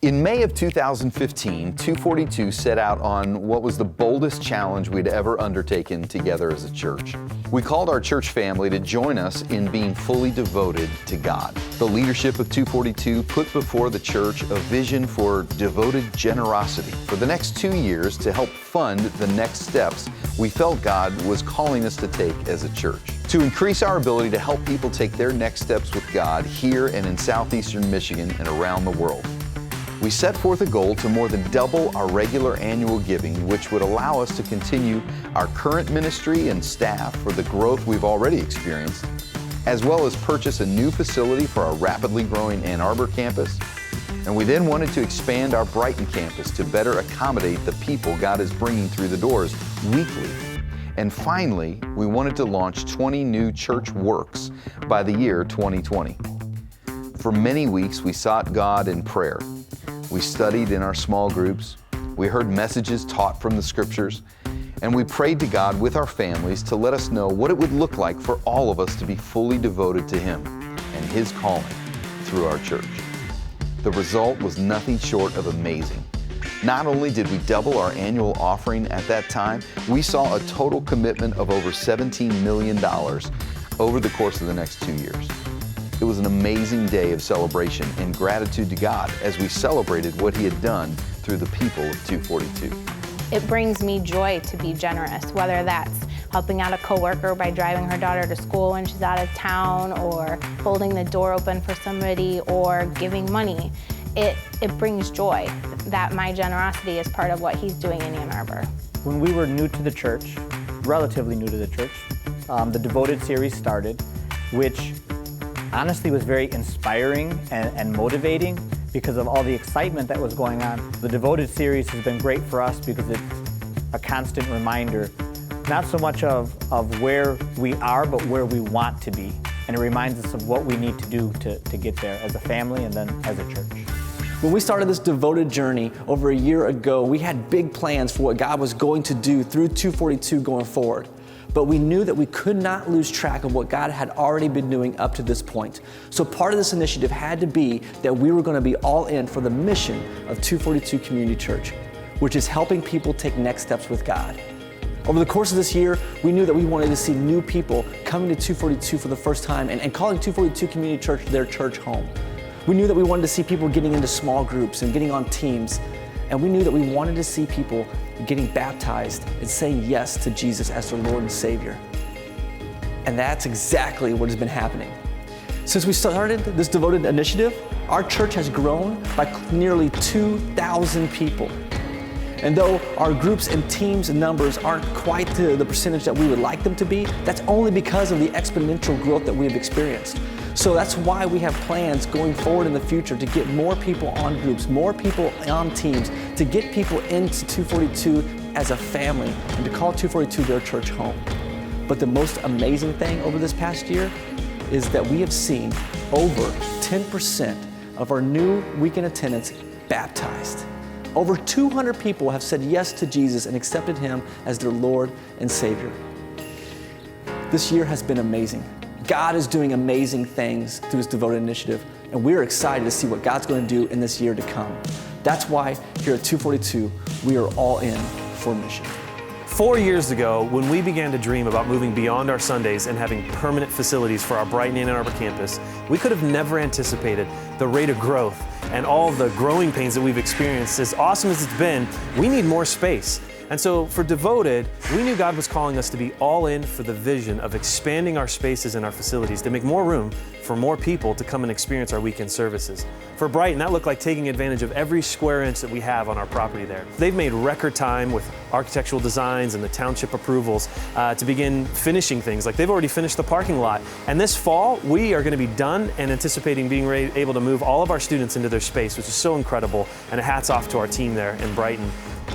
In May of 2015, 242 set out on what was the boldest challenge we'd ever undertaken together as a church. We called our church family to join us in being fully devoted to God. The leadership of 242 put before the church a vision for devoted generosity. For the next 2 years, to help fund the next steps we felt God was calling us to take as a church. To increase our ability to help people take their next steps with God here and in southeastern Michigan and around the world. We set forth a goal to more than double our regular annual giving, which would allow us to continue our current ministry and staff for the growth we've already experienced, as well as purchase a new facility for our rapidly growing Ann Arbor campus. And we then wanted to expand our Brighton campus to better accommodate the people God is bringing through the doors weekly. And finally, we wanted to launch 20 new church works by the year 2020. For many weeks, we sought God in prayer. We studied in our small groups, we heard messages taught from the scriptures, and we prayed to God with our families to let us know what it would look like for all of us to be fully devoted to Him and His calling through our church. The result was nothing short of amazing. Not only did we double our annual offering at that time, we saw a total commitment of over $17 million over the course of the next 2 years. It was an amazing day of celebration and gratitude to God as we celebrated what He had done through the people of 242. It brings me joy to be generous, whether that's helping out a coworker by driving her daughter to school when she's out of town, or holding the door open for somebody, or giving money. It brings joy that my generosity is part of what He's doing in Ann Arbor. When we were new to the church, relatively new to the church, the Devoted series started, which honestly was very inspiring and motivating because of all the excitement that was going on. The Devoted series has been great for us because it's a constant reminder, not so much of where we are, but where we want to be. And it reminds us of what we need to do to get there as a family and then as a church. When we started this devoted journey over a year ago, we had big plans for what God was going to do through 242 going forward. But we knew that we could not lose track of what God had already been doing up to this point. So part of this initiative had to be that we were going to be all in for the mission of 242 Community Church, which is helping people take next steps with God. Over the course of this year, we knew that we wanted to see new people coming to 242 for the first time and calling 242 Community Church their church home. We knew that we wanted to see people getting into small groups and getting on teams. And we knew that we wanted to see people getting baptized and saying yes to Jesus as their Lord and Savior. And that's exactly what has been happening. Since we started this devoted initiative, our church has grown by nearly 2,000 people. And though our groups and teams and numbers aren't quite to the percentage that we would like them to be, that's only because of the exponential growth that we have experienced. So that's why we have plans going forward in the future to get more people on groups, more people on teams, to get people into 242 as a family and to call 242 their church home. But the most amazing thing over this past year is that we have seen over 10% of our new weekend attendance baptized. Over 200 people have said yes to Jesus and accepted Him as their Lord and Savior. This year has been amazing. God is doing amazing things through His devoted initiative, and we're excited to see what God's going to do in this year to come. That's why here at 242, we are all in for mission. 4 years ago, when we began to dream about moving beyond our Sundays and having permanent facilities for our Brighton and Ann Arbor campus, we could have never anticipated the rate of growth and all the growing pains that we've experienced. As awesome as it's been, we need more space. And so for Devoted, we knew God was calling us to be all in for the vision of expanding our spaces and our facilities to make more room for more people to come and experience our weekend services. For Brighton, that looked like taking advantage of every square inch that we have on our property there. They've made record time with architectural designs and the township approvals to begin finishing things. Like they've already finished the parking lot. And this fall, we are going to be done and anticipating being able to move all of our students into their space, which is so incredible. And a hats off to our team there in Brighton.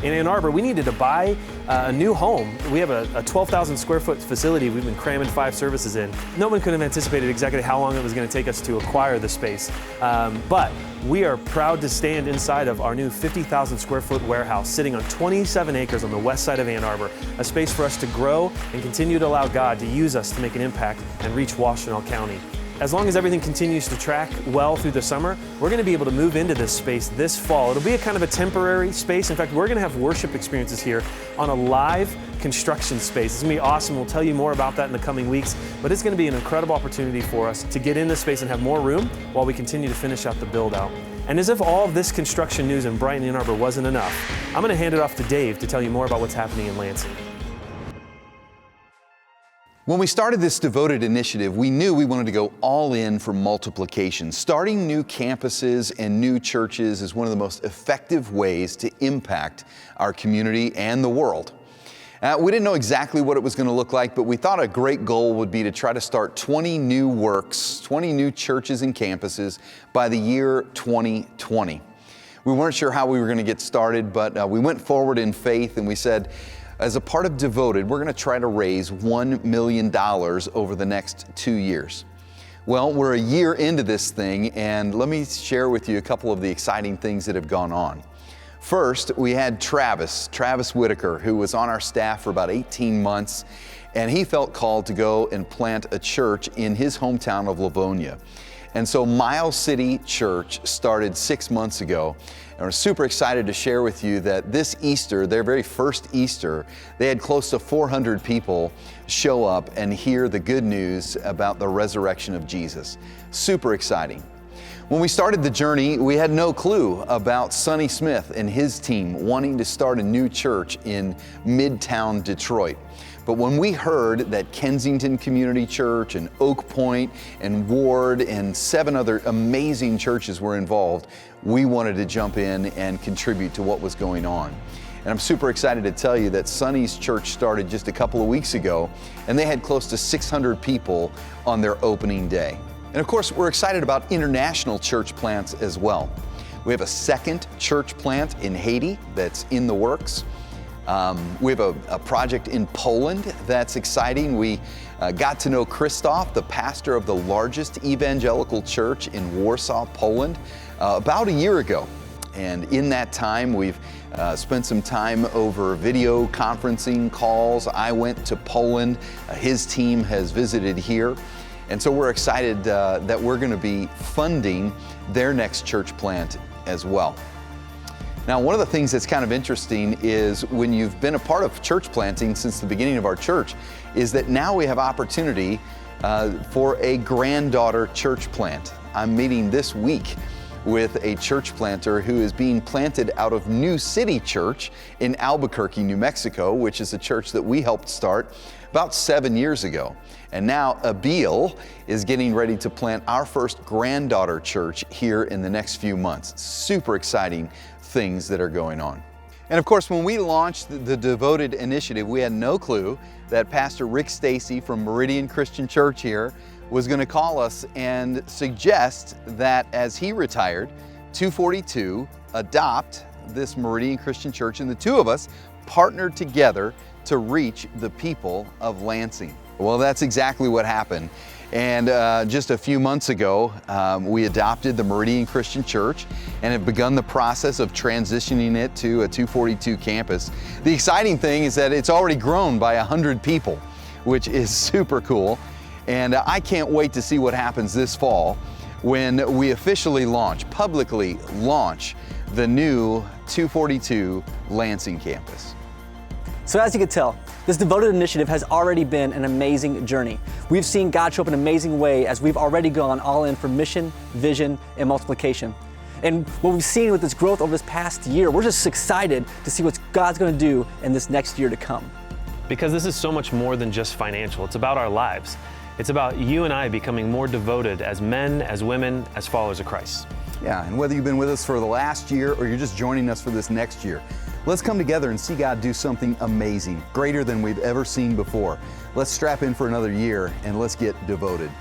In Ann Arbor, we needed to buy a new home. We have a 12,000 square foot facility we've been cramming 5 services in. No one could have anticipated exactly how long it was going to take us to acquire the space. But we are proud to stand inside of our new 50,000 square foot warehouse sitting on 27 acres on the west side of Ann Arbor, a space for us to grow and continue to allow God to use us to make an impact and reach Washtenaw County. as long as everything continues to track well through the summer, we're going to be able to move into this space this fall. It'll be a kind of a temporary space. In fact, we're going to have worship experiences here on a live construction space. It's going to be awesome. We'll tell you more about that in the coming weeks, but it's going to be an incredible opportunity for us to get in this space and have more room while we continue to finish out the build out. And as if all of this construction news in Brighton, Ann Arbor wasn't enough, I'm going to hand it off to Dave to tell you more about what's happening in Lansing. When we started this Devoted initiative, we knew we wanted to go all in for multiplication. Starting new campuses and new churches is one of the most effective ways to impact our community and the world. We didn't know exactly what it was going to look like, but we thought a great goal would be to try to start 20 new works, 20 new churches and campuses by the year 2020. We weren't sure how we were going to get started, but we went forward in faith and we said, as a part of Devoted, we're going to try to raise $1 million over the next 2 years. Well, we're a year into this thing, and let me share with you a couple of the exciting things that have gone on. First, we had Travis Whitaker, who was on our staff for about 18 months, and he felt called to go and plant a church in his hometown of Livonia. And so Miles City Church started 6 months ago. And we're super excited to share with you that this Easter, their very first Easter, they had close to 400 people show up and hear the good news about the resurrection of Jesus. Super exciting. When we started the journey, we had no clue about Sonny Smith and his team wanting to start a new church in Midtown Detroit. But when we heard that Kensington Community Church and Oak Point and Ward and 7 other amazing churches were involved, we wanted to jump in and contribute to what was going on. And I'm super excited to tell you that Sonny's church started just a couple of weeks ago, and they had close to 600 people on their opening day. And of course, we're excited about international church plants as well. We have a second church plant in Haiti that's in the works. We have a project in Poland that's exciting. We got to know Krzysztof, the pastor of the largest evangelical church in Warsaw, Poland, about a year ago. And in that time, we've spent some time over video conferencing calls. I went to Poland. His team has visited here. And so we're excited that we're going to be funding their next church plant as well. Now, one of the things that's kind of interesting is when you've been a part of church planting since the beginning of our church, is that now we have opportunity for a granddaughter church plant. I'm meeting this week with a church planter who is being planted out of New City Church in Albuquerque, New Mexico, which is a church that we helped start about 7 years ago. And now Abil is getting ready to plant our first granddaughter church here in the next few months. Super exciting things that are going on. And of course, when we launched the Devoted initiative, we had no clue that Pastor Rick Stacy from Meridian Christian Church here was going to call us and suggest that as he retired, 242 adopt this Meridian Christian Church, and the two of us partnered together to reach the people of Lansing. Well, that's exactly what happened. And just a few months ago, we adopted the Meridian Christian Church and have begun the process of transitioning it to a 242 campus. The exciting thing is that it's already grown by 100 people, which is super cool. And I can't wait to see what happens this fall when we officially publicly launch the new 242 Lansing campus. So as you can tell, this Devoted initiative has already been an amazing journey. We've seen God show up in an amazing way as we've already gone all in for mission, vision, and multiplication. And what we've seen with this growth over this past year, we're just excited to see what God's going to do in this next year to come. Because this is so much more than just financial. It's about our lives. It's about you and I becoming more devoted as men, as women, as followers of Christ. Yeah, and whether you've been with us for the last year or you're just joining us for this next year, let's come together and see God do something amazing, greater than we've ever seen before. Let's strap in for another year and let's get devoted.